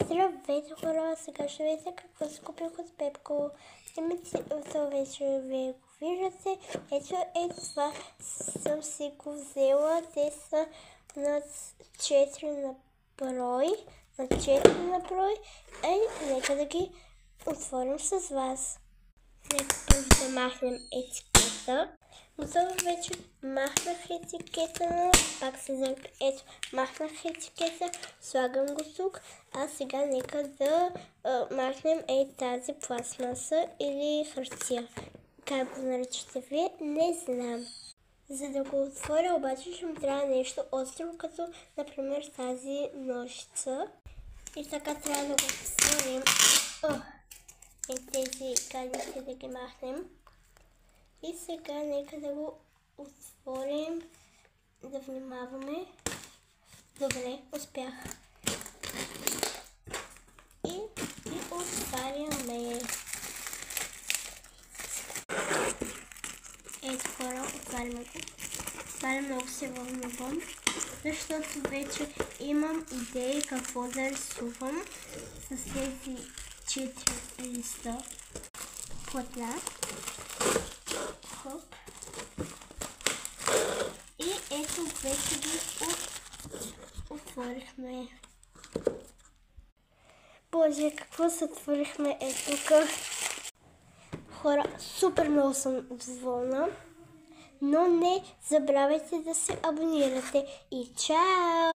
Здравейте, хора! Сега ще видите какво си купих от Пепко. Това вече ви го виждате. Ето това съм си го взела. Те са на 4 на брой. Нека да ги отворим с вас. Нека първо да махнем етикета. Готово вече махнах етикета, пак се залепи. Ето, махнах етикета, слагам го тук, а сега нека да махнем тази пластмаса или хартия. Как го наричате вие, не знам. За да го отворя обаче ще ми трябва нещо остро, като например тази ножица. И така трябва да го отворим. Тези гадите да ги махнем. И сега нека да го отворим, да внимаваме. Добре, успях. И отваряме. Ето хора, отваряме го. Това много се вълнувам, защото вече имам идеи какво да рисувам с тези 4 листа платна. Хоп. И ето вече ги отворихме. Боже, какво сътворихме тук. Хора, супер много съм доволна. Но не забравяйте да се абонирате. И чао!